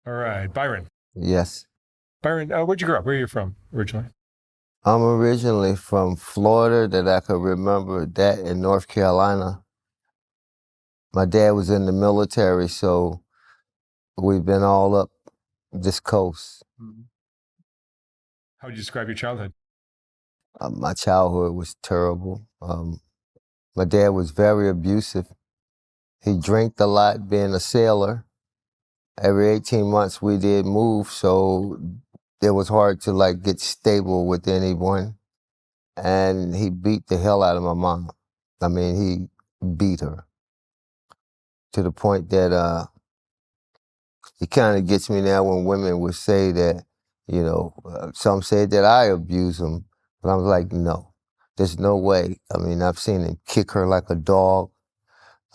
All right, Byron. Yes. Byron, where'd you grow up? Where are you from originally? I'm originally from Florida, that I could remember that, in North Carolina. My dad was in the military, so we've been all up this coast. How would you describe your childhood? My childhood was terrible. My dad was very abusive. He drank a lot, being a sailor. Every 18 months we did move, so it was hard to get stable with anyone. And he beat the hell out of my mom. I mean, he beat her to the point that it kind of gets me now when women would say that, some say that I abuse them, but I'm like, no, there's no way. I mean, I've seen him kick her like a dog.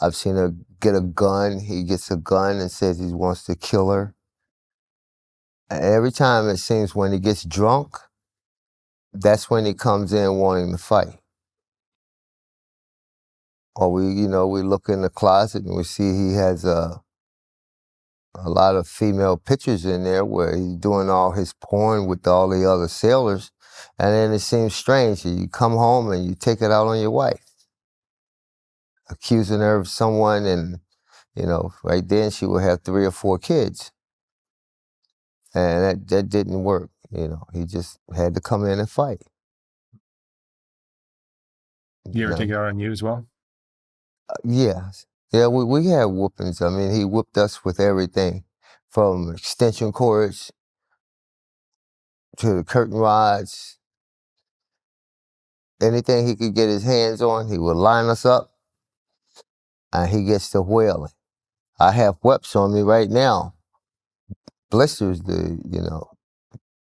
I've seen her get a gun. He gets a gun and says he wants to kill her. And every time it seems when he gets drunk, that's when he comes in wanting to fight. Or we look in the closet and we see he has a lot of female pictures in there where he's doing all his porn with all the other sailors. And then it seems strange. You come home and you take it out on your wife, accusing her of someone, and, right then she would have 3 or 4 kids. And that didn't work. He just had to come in and fight. You ever You take know? it out on you as well? Yeah. Yeah, we had whoopings. I mean, he whooped us with everything from extension cords to the curtain rods. Anything he could get his hands on, he would line us up, and he gets to whaling. I have whelps on me right now, blisters to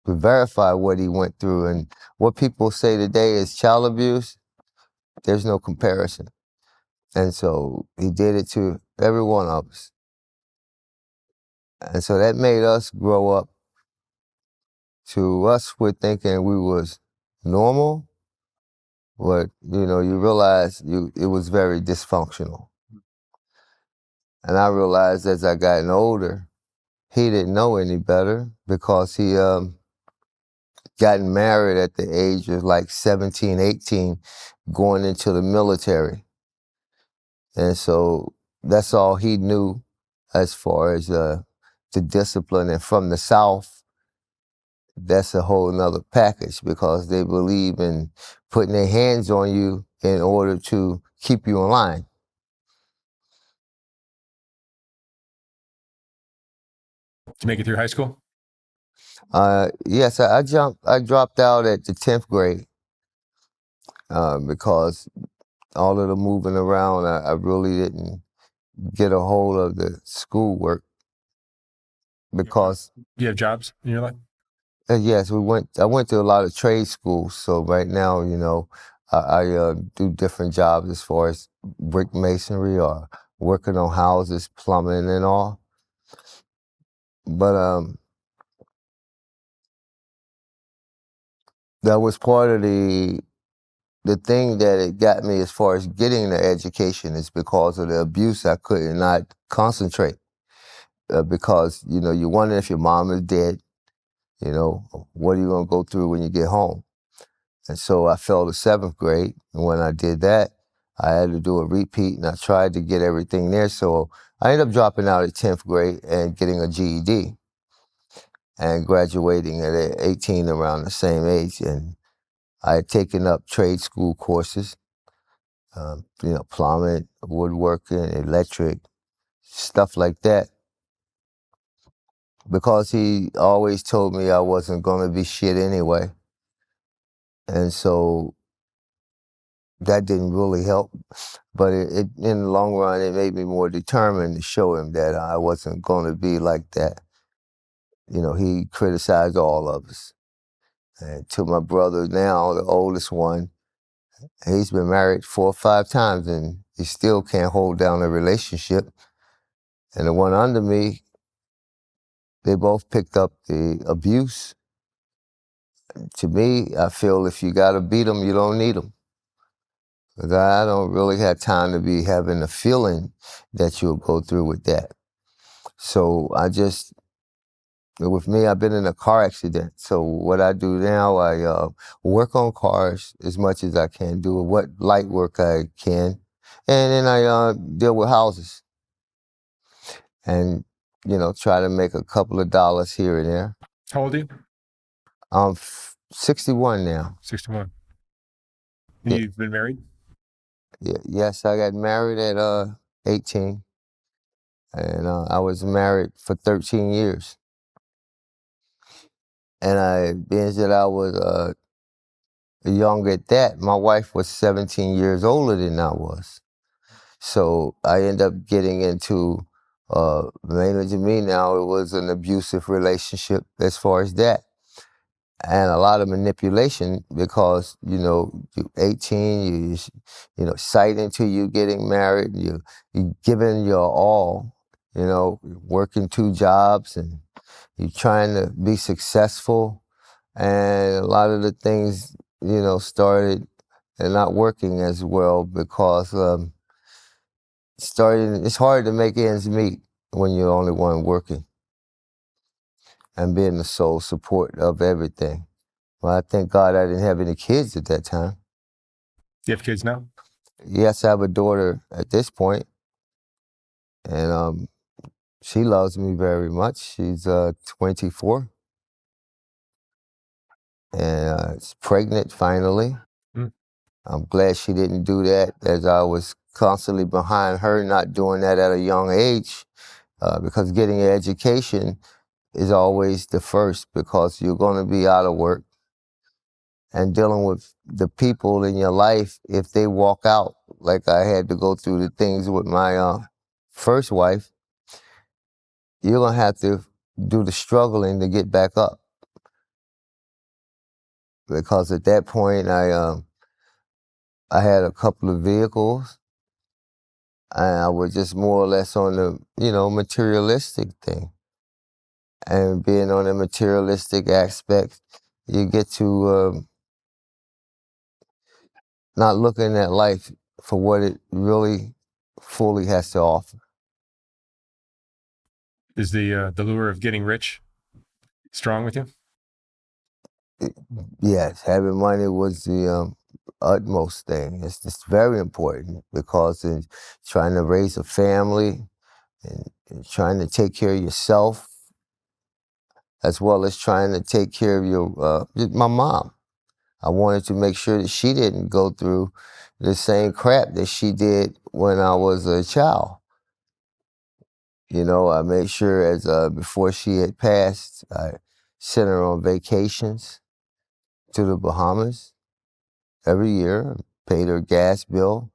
verify what he went through. And what people say today is child abuse, there's no comparison. And so he did it to every one of us. And so that made us grow up. To us, we're thinking we was normal, but you realize it was very dysfunctional. And I realized as I gotten older, he didn't know any better because he gotten married at the age of like 17, 18, going into the military. And so that's all he knew as far as the discipline. And from the South, that's a whole nother package because they believe in putting their hands on you in order to keep you in line. To make it through high school? Yes, I dropped out at the 10th grade because all of the moving around, I really didn't get a hold of the schoolwork because, Do you have jobs in your life? yes, I went to a lot of trade schools. So right now, I do different jobs as far as brick masonry or working on houses, plumbing and all. But that was part of the thing that it got me as far as getting the education, is because of the abuse. I could not concentrate because, you wonder if your mom is dead, what are you going to go through when you get home? And so I failed the 7th grade. And when I did that, I had to do a repeat, and I tried to get everything there. So I ended up dropping out at 10th grade and getting a GED and graduating at 18, around the same age. And I had taken up trade school courses, plumbing, woodworking, electric, stuff like that, because he always told me I wasn't going to be shit anyway. And so that didn't really help. But in the long run, it made me more determined to show him that I wasn't going to be like that. He criticized all of us. And to my brother now, the oldest one, he's been married 4 or 5 times, and he still can't hold down a relationship. And the one under me, they both picked up the abuse. To me, I feel if you got to beat them, you don't need them. Because I don't really have time to be having a feeling that you'll go through with that. So I just with me, I've been in a car accident. So what I do now, I work on cars as much as I can, do what light work I can, and then I deal with houses and, try to make a couple of dollars here and there. How old are you? I'm 61 now. 61. Yeah. You've been married? Yes, I got married at 18, and I was married for 13 years. And being that I was young at that, my wife was 17 years older than I was. So I ended up getting into, mainly to me now, it was an abusive relationship as far as that. And a lot of manipulation because, you're 18, you sight into you getting married, you giving your all, working 2 jobs and you're trying to be successful. And a lot of the things, started not working as well because it's hard to make ends meet when you're the only one working and being the sole support of everything. Well, I thank God I didn't have any kids at that time. Do you have kids now? Yes, I have a daughter at this point, and she loves me very much. She's 24, and is pregnant finally. Mm. I'm glad she didn't do that, as I was constantly behind her not doing that at a young age, because getting an education is always the first, because you're going to be out of work. And dealing with the people in your life, if they walk out, like I had to go through the things with my first wife, you're going to have to do the struggling to get back up. Because at that point, I had a couple of vehicles, and I was just more or less on the, materialistic thing. And being on the materialistic aspect, you get to not looking at life for what it really fully has to offer. Is the lure of getting rich strong with you? Yes, having money was the utmost thing. It's just very important because in trying to raise a family and trying to take care of yourself, as well as trying to take care of my mom. I wanted to make sure that she didn't go through the same crap that she did when I was a child. I made sure before she had passed, I sent her on vacations to the Bahamas every year, paid her gas bill,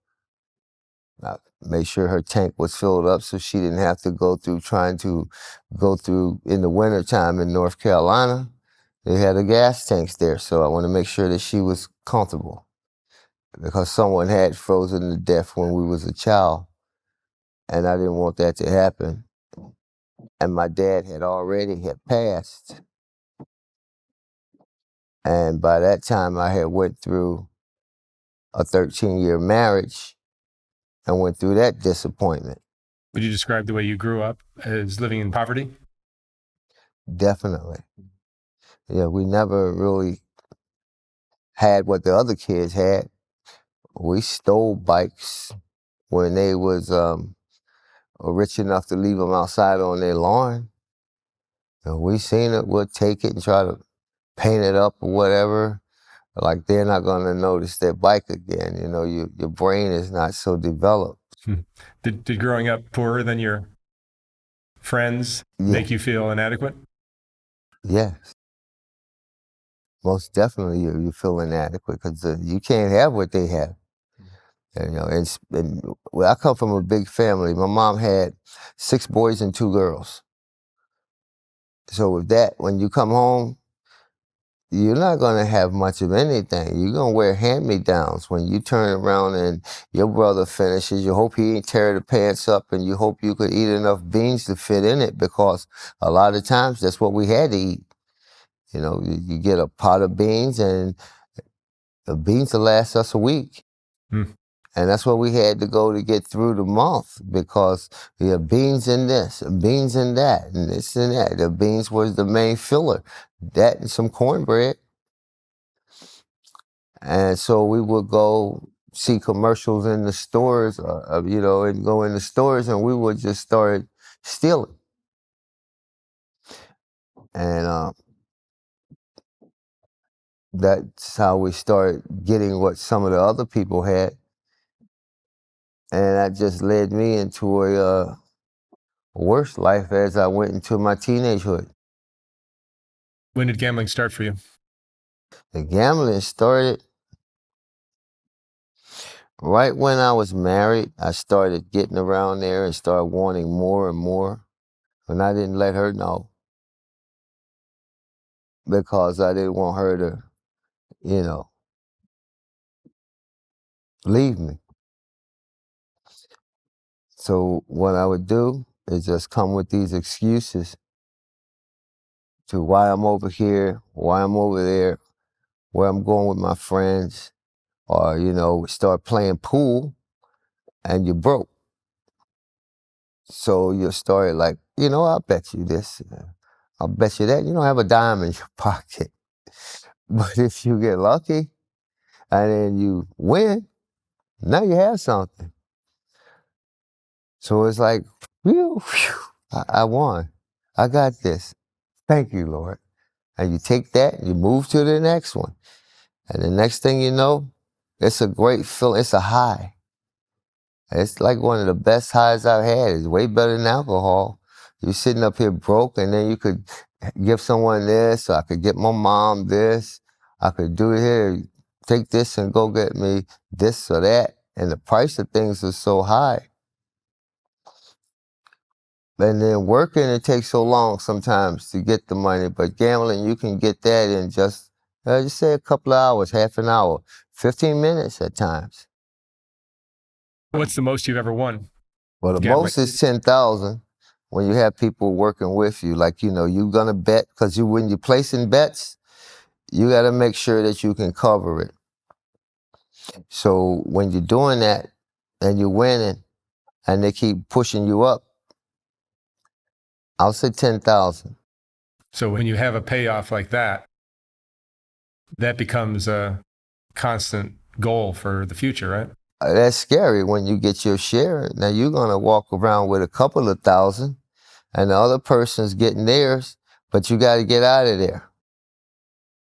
made sure her tank was filled up so she didn't have to trying to go through in the wintertime in North Carolina. They had the gas tanks there, so I want to make sure that she was comfortable because someone had frozen to death when we was a child, and I didn't want that to happen. And my dad had passed. And by that time, I had went through a 13-year marriage and went through that disappointment. Would you describe the way you grew up as living in poverty? Definitely. Yeah, we never really had what the other kids had. We stole bikes when they was rich enough to leave them outside on their lawn. And we seen it, we'll take it and try to paint it up or whatever. Like, they're not going to notice their bike again. Your brain is not so developed. Did growing up poorer than your friends make you feel inadequate? Yes. Most definitely you feel inadequate because you can't have what they have. Well, I come from a big family. My mom had 6 boys and 2 girls. So with that, when you come home, you're not going to have much of anything. You're going to wear hand-me-downs. When you turn around and your brother finishes, you hope he ain't tear the pants up, and you hope you could eat enough beans to fit in it, because a lot of times that's what we had to eat. You get a pot of beans, and the beans will last us a week. Mm. And that's what we had to go to get through the month, because we have beans in this, and beans in that, and this and that. The beans was the main filler. That and some cornbread. And so we would go see commercials in the stores, and go in the stores, and we would just start stealing. And that's how we started getting what some of the other people had. And that just led me into a worse life as I went into my teenagehood. When did gambling start for you? The gambling started right when I was married. I started getting around there and started wanting more and more. And I didn't let her know, because I didn't want her to, leave me. So what I would do is just come with these excuses to why I'm over here, why I'm over there, where I'm going with my friends, or, start playing pool and you're broke. So you start like, I'll bet you this, I'll bet you that. You don't have a dime in your pocket. But if you get lucky and then you win, now you have something. So it's like, whew, I won. I got this. Thank you, Lord. And you take that and you move to the next one. And the next thing you know, it's a great feeling. It's a high. It's like one of the best highs I've had. It's way better than alcohol. You're sitting up here broke, and then you could give someone this, or I could get my mom this. I could do it here, take this and go get me this or that. And the price of things is so high. And then working, it takes so long sometimes to get the money. But gambling, you can get that in just say a couple of hours, half an hour, 15 minutes at times. What's the most you've ever won? Well, the Gambling. most is 10,000 when you have people working with you. Like, you're going to bet, because when you're placing bets, you got to make sure that you can cover it. So when you're doing that and you're winning and they keep pushing you up, I'll say 10,000. So when you have a payoff like that, that becomes a constant goal for the future, right? That's scary when you get your share. Now you're going to walk around with a couple of thousand and the other person's getting theirs, but you got to get out of there.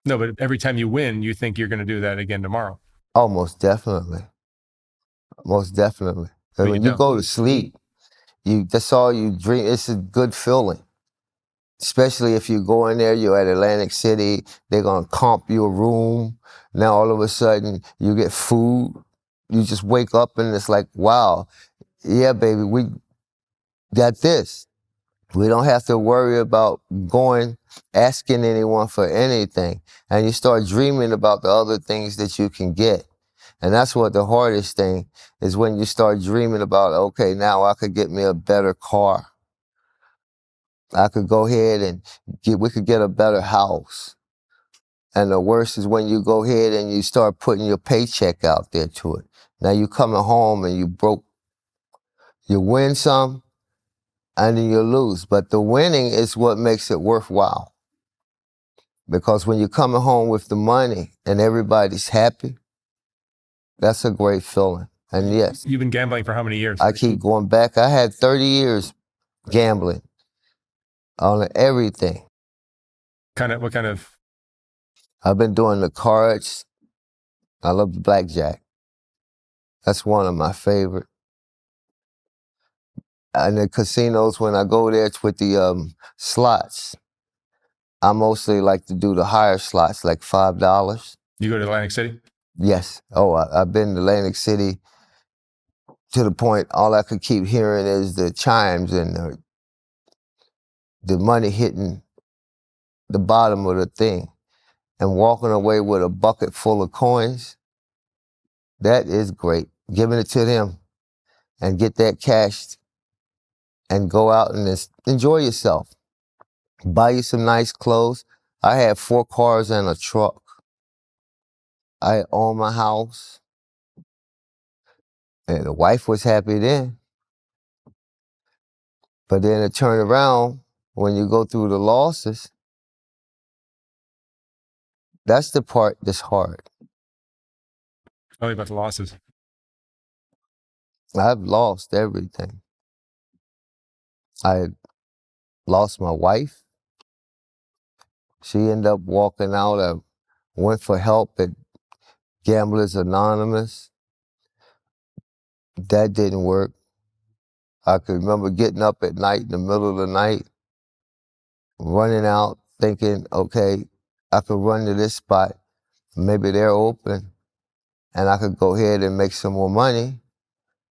No, but every time you win, you think you're going to do that again tomorrow. Oh, most definitely. Most definitely. But When you you go to sleep, that's all you dream. It's a good feeling. Especially if you go in there, you're at Atlantic City, they're going to comp you a room. Now all of a sudden you get food. You just wake up and it's like, wow, yeah, baby, we got this. We don't have to worry about asking anyone for anything. And you start dreaming about the other things that you can get. And that's what the hardest thing is, when you start dreaming about, okay, now I could get me a better car. I could go ahead and we could get a better house. And the worst is when you go ahead and you start putting your paycheck out there to it. Now you coming home and you broke. You win some and then you lose. But the winning is what makes it worthwhile. Because when you're coming home with the money and everybody's happy, that's a great feeling. And yes. You've been gambling for how many years? I keep going back. I had 30 years gambling on everything. What kind of? I've been doing the cards. I love the blackjack. That's one of my favorite. And the casinos, when I go there, it's with the slots. I mostly like to do the higher slots, like $5. You go to Atlantic City? Yes. Oh, I've been to Atlantic City to the point all I could keep hearing is the chimes and the money hitting the bottom of the thing. And walking away with a bucket full of coins, that is great. Giving it to them and get that cash and go out and enjoy yourself. Buy you some nice clothes. I had 4 cars and a truck. I own my house. And the wife was happy then. But then it turned around when you go through the losses. That's the part that's hard. Tell me about the losses. I've lost everything. I lost my wife. She ended up walking out. I went for help at Gamblers Anonymous. That didn't work. I could remember getting up at night in the middle of the night, running out, thinking, okay, I could run to this spot. Maybe they're open and I could go ahead and make some more money.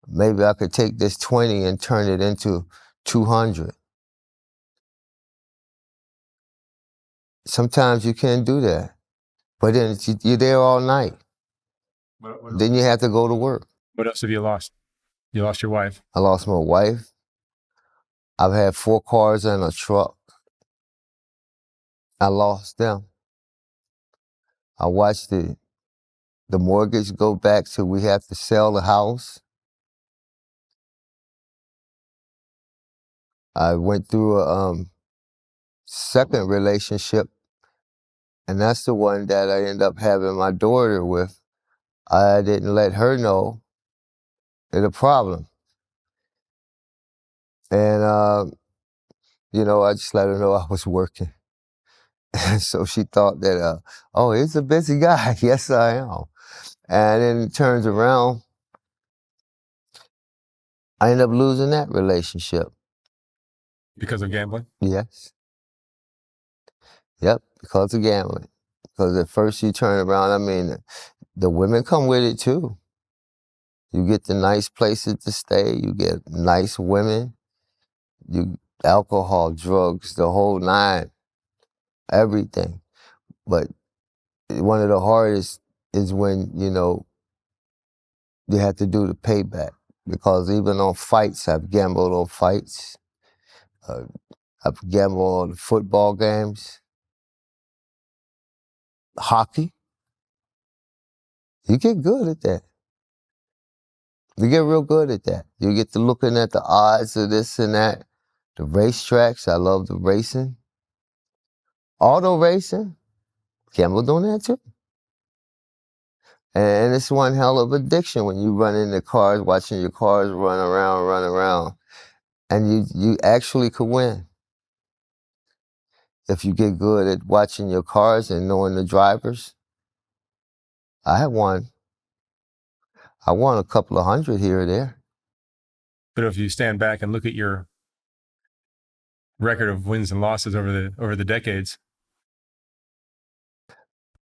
Maybe I could take this 20 and turn it into 200. Sometimes you can't do that. But then you're there all night. Then you have to go to work. What else have you lost? You lost your wife. I lost my wife. I've had 4 cars and a truck. I lost them. I watched the mortgage go back so we have to sell the house. I went through a second relationship, and that's the one that I ended up having my daughter with. I didn't let her know the problem. And, I just let her know I was working. So she thought that, oh, he's a busy guy. Yes, I am. And then it turns around, I end up losing that relationship. Because of gambling? Yes. Yep, because of gambling. Because at first you turn around, I mean, the women come with it too. You get the nice places to stay, you get nice women, you alcohol, drugs, the whole nine, everything. But one of the hardest is when, you have to do the payback. Because even on fights, I've gambled on fights. I've gambled on football games. Hockey. You get good at that. You get real good at that. You get to looking at the odds of this and that. The racetracks, I love the racing. Auto racing, gambled on that too. And it's one hell of addiction when you run in the cars, watching your cars run around. And you actually could win. If you get good at watching your cars and knowing the drivers. I won a couple of hundred here or there. But if you stand back and look at your record of wins and losses over the decades,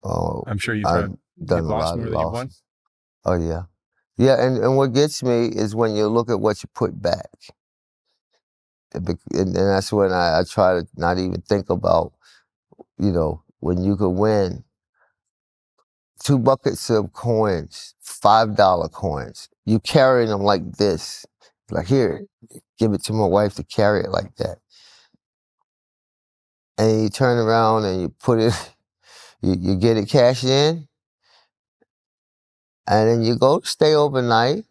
I'm sure I've done you've a lost lot more of than you've won. losses. Oh yeah. Yeah, and what gets me is when you look at what you put back. And that's when I try to not even think about, when you could win 2 buckets of coins, $5 coins. You carry them like this. Like, here, give it to my wife to carry it like that. And you turn around and you put it, you get it cashed in, and then you go stay overnight,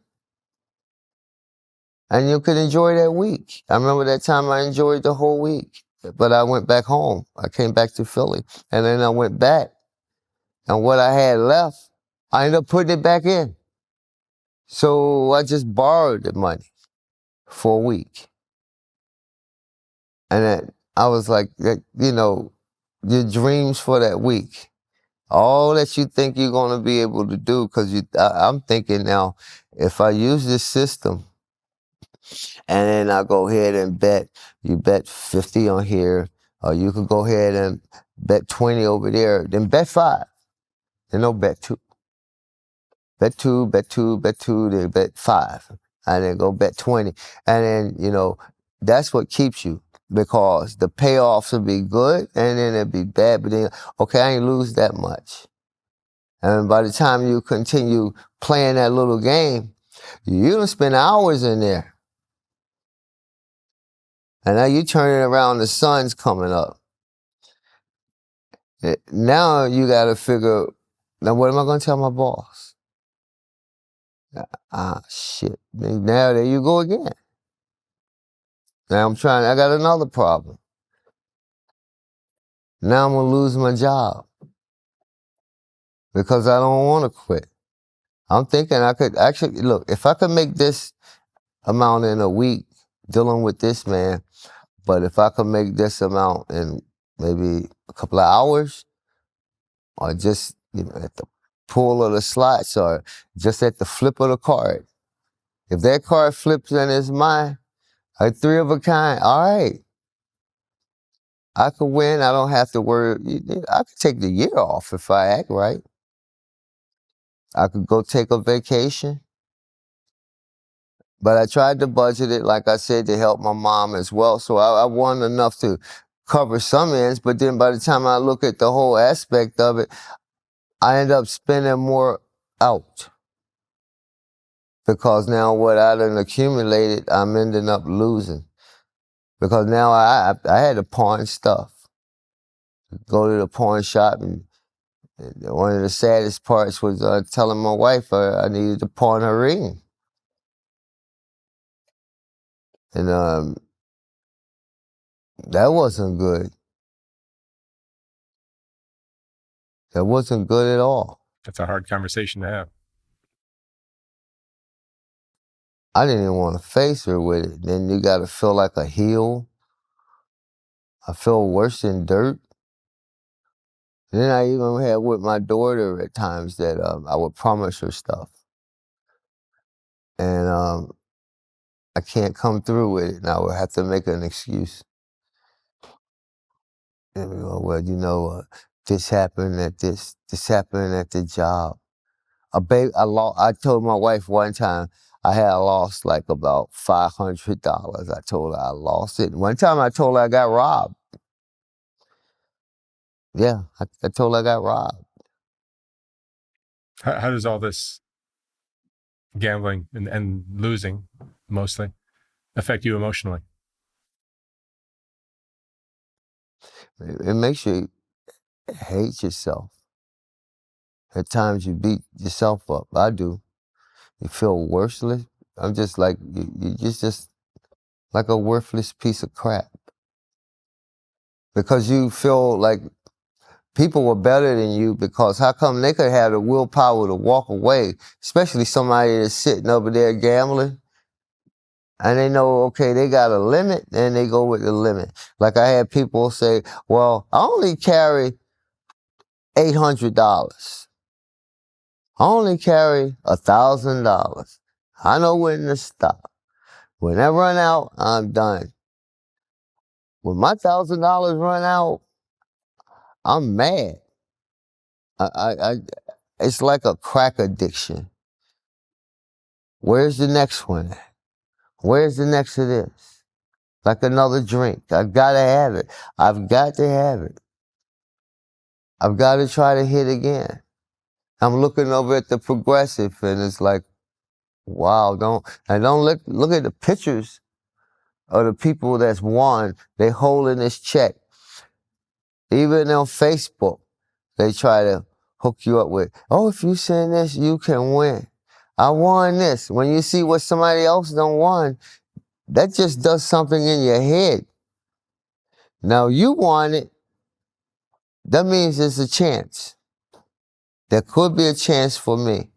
and you can enjoy that week. I remember that time I enjoyed the whole week, but I went back home. I came back to Philly, and then I went back, and what I had left, I ended up putting it back in. So I just borrowed the money for a week. And then I was like, your dreams for that week, all that you think you're going to be able to do, because I'm thinking now, if I use this system, and then I go ahead and you bet 50 on here, or you could go ahead and bet 20 over there, then bet 5. Then no, bet 2. Bet 2, then bet 5. And then go bet 20. And then, that's what keeps you, because the payoffs will be good and then it'll be bad, but then, okay, I ain't lose that much. And by the time you continue playing that little game, you don't spend hours in there. And now you turning around, the sun's coming up. Now you got to figure, now what am I going to tell my boss? Ah, shit. Now there you go again. Now I got another problem. Now I'm gonna lose my job because I don't want to quit. I'm thinking I could actually, look, if I could make this amount in a week dealing with this man, but if I could make this amount in maybe a couple of hours, or just, at the pull of the slots, or just at the flip of the card. If that card flips and it's mine, a three of a kind, all right. I could win. I don't have to worry. I could take the year off if I act right. I could go take a vacation. But I tried to budget it, like I said, to help my mom as well. So I won enough to cover some ends. But then by the time I look at the whole aspect of it, I end up spending more out. Because now what I done accumulated, I'm ending up losing. Because now I had to pawn stuff. Go to the pawn shop, and one of the saddest parts was telling my wife I needed to pawn her ring. And that wasn't good. That wasn't good at all. That's a hard conversation to have. I didn't even want to face her with it. Then you got to feel like a heel. I feel worse than dirt. And then I even had with my daughter at times that I would promise her stuff. And I can't come through with it, and I would have to make an excuse. And we go, well, this happened at this happened at the job. I told my wife one time I had lost like about $500. I told her I lost it. One time I told her I got robbed. Yeah, I told her I got robbed. How does all this gambling and losing mostly affect you emotionally? It makes you hate yourself. At times you beat yourself up. I do. You feel worthless. I'm just like, you're just like a worthless piece of crap. Because you feel like people were better than you, because how come they could have the willpower to walk away, especially somebody that's sitting over there gambling, and they know, okay, they got a limit, and they go with the limit. Like I had people say, well, I only carry $800. I only carry $1,000. I know when to stop. When I run out, I'm done. When my $1,000 run out, I'm mad. It's like a crack addiction. Where's the next one? Where's the next of this? Like another drink. I've got to have it. I've got to have it. I've got to try to hit again. I'm looking over at the Progressive, and it's like, wow, don't look at the pictures of the people that's won. They holding this check. Even on Facebook, they try to hook you up with, oh, if you send this, you can win. I won this. When you see what somebody else done won, that just does something in your head. Now you want it, that means there's a chance. There could be a chance for me.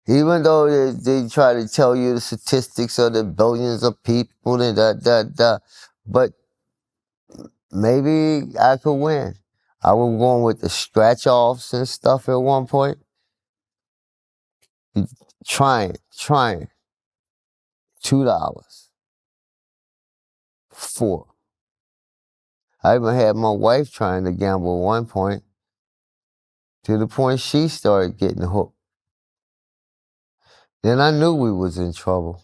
Even though they try to tell you the statistics of the billions of people and but maybe I could win. I was going with the scratch-offs and stuff at one point. Trying. $2. 4. I even had my wife trying to gamble at one point, to the point she started getting hooked. Then I knew we was in trouble.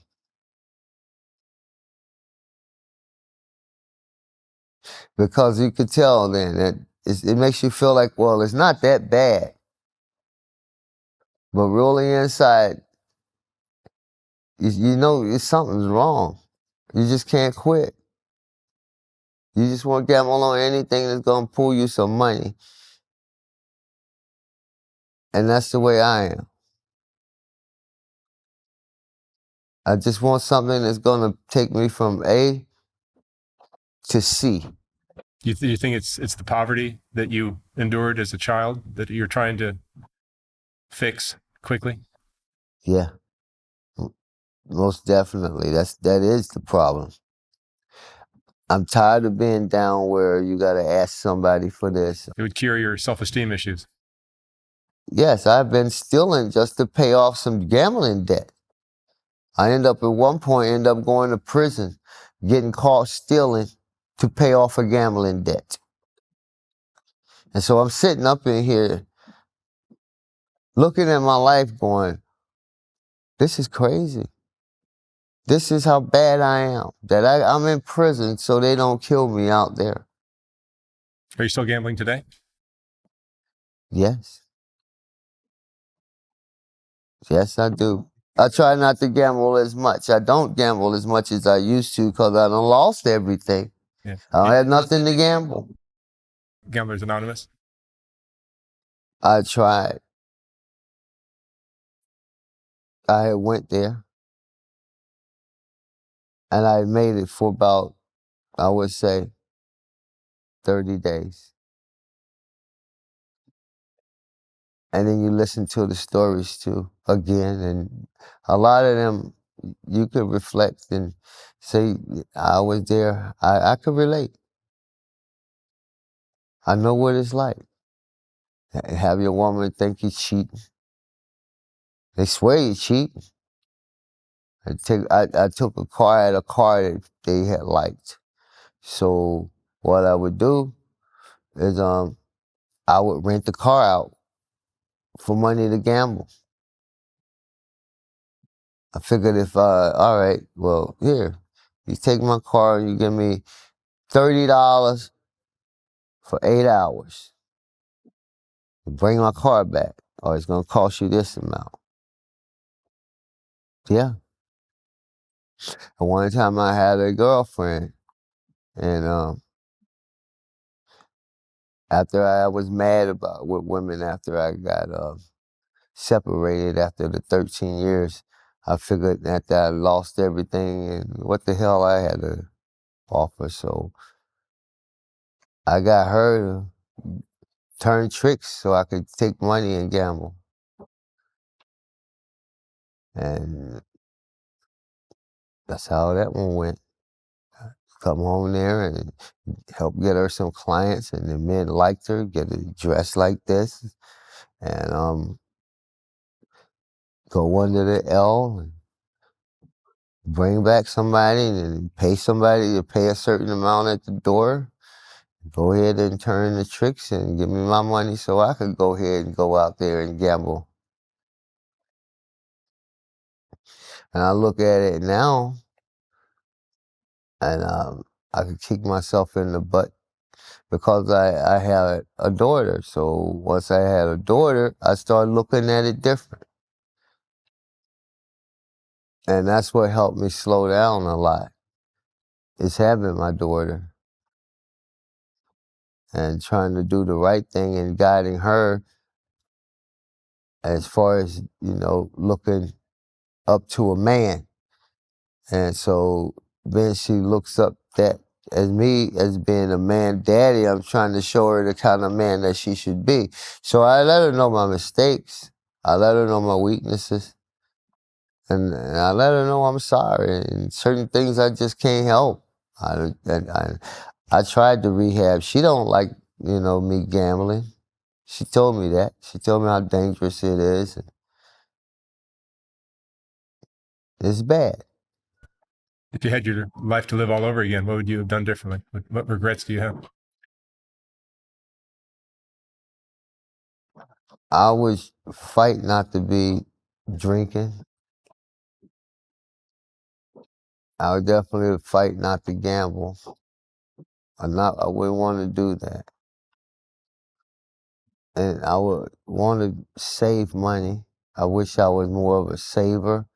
Because you could tell then that it makes you feel like, well, it's not that bad. But really inside, you know something's wrong. You just can't quit. You just want to gamble on anything that's going to pull you some money. And that's the way I am. I just want something that's going to take me from A to C. You think it's the poverty that you endured as a child that you're trying to fix quickly? Yeah, most definitely. That is the problem. I'm tired of being down where you got to ask somebody for this. It would cure your self-esteem issues. Yes, I've been stealing just to pay off some gambling debt. I end up going to prison, getting caught stealing to pay off a gambling debt. And so I'm sitting up in here looking at my life going, this is crazy. This is how bad I am, that I'm in prison so they don't kill me out there. Are you still gambling today? Yes. Yes, I do. I try not to gamble as much. I don't gamble as much as I used to because I done lost everything. Yeah. I don't have nothing to gamble. Gamblers Anonymous? I tried. I had went there. And I made it for about, I would say, 30 days. And then you listen to the stories too, again, and a lot of them you could reflect and say, I was there, I could relate. I know what it's like. Have your woman think you cheating. They swear you cheating. I took a car at a car that they had liked. So what I would do is I would rent the car out for money to gamble. I figured if, all right, well, here, you take my car and you give me $30 for 8 hours. You bring my car back, or it's going to cost you this amount. Yeah. And one time I had a girlfriend, and after I was mad about with women after I got separated after the 13 years, I figured that I lost everything and what the hell I had to offer. So I got her to turn tricks so I could take money and gamble. And that's how that one went. Come home there and help get her some clients, and the men liked her, get her dressed like this, and go under the L and bring back somebody and pay somebody to pay a certain amount at the door. Go ahead and turn the tricks and give me my money so I could go ahead and go out there and gamble. And I look at it now, and I could kick myself in the butt because I had a daughter. So once I had a daughter, I started looking at it different. And that's what helped me slow down a lot, is having my daughter and trying to do the right thing and guiding her as far as, looking up to a man. And so then she looks up that as me as being a man daddy, I'm trying to show her the kind of man that she should be. So I let her know my mistakes. I let her know my weaknesses. And I let her know I'm sorry. And certain things I just can't help. I tried to rehab. She don't like, me gambling. She told me that. She told me how dangerous it is. It's bad. If you had your life to live all over again, what would you have done differently? What regrets do you have? I would fight not to be drinking. I would definitely fight not to gamble. I wouldn't want to do that. And I would want to save money. I wish I was more of a saver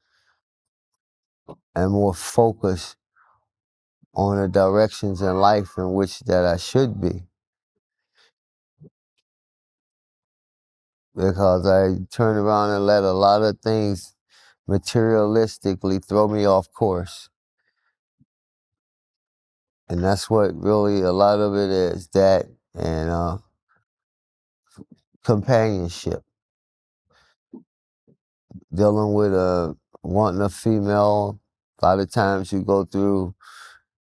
and more focused on the directions in life in which that I should be. Because I turned around and let a lot of things materialistically throw me off course. And that's what really a lot of it is, that and companionship. Dealing with wanting a female, a lot of times you go through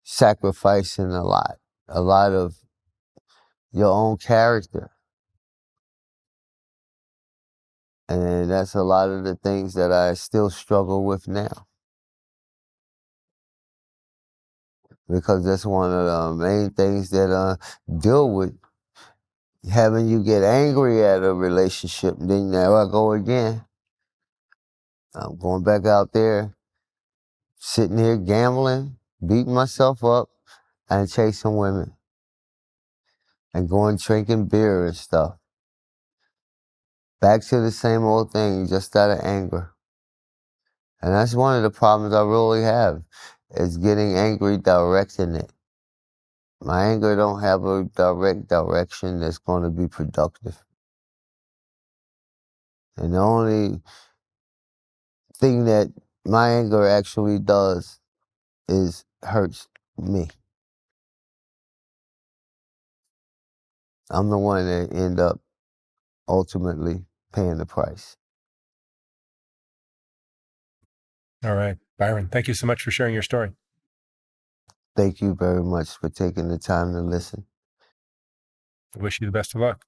sacrificing a lot of your own character. And that's a lot of the things that I still struggle with now. Because that's one of the main things that deal with having you get angry at a relationship. Then there I go again. I'm going back out there, sitting here gambling, beating myself up, and chasing women. And going drinking beer and stuff. Back to the same old thing, just out of anger. And that's one of the problems I really have, is getting angry, directing it. My anger don't have a direct direction that's going to be productive. And the only thing that my anger actually does is hurts me. I'm the one that end up ultimately paying the price. All right, Byron, thank you so much for sharing your story. Thank you very much for taking the time to listen. I wish you the best of luck,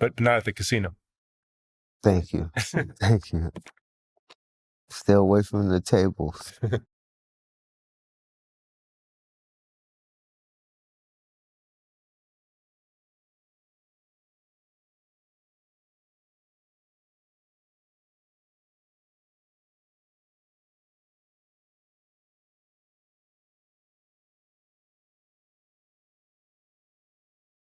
but not at the casino. Thank you. Thank you. Stay away from the tables.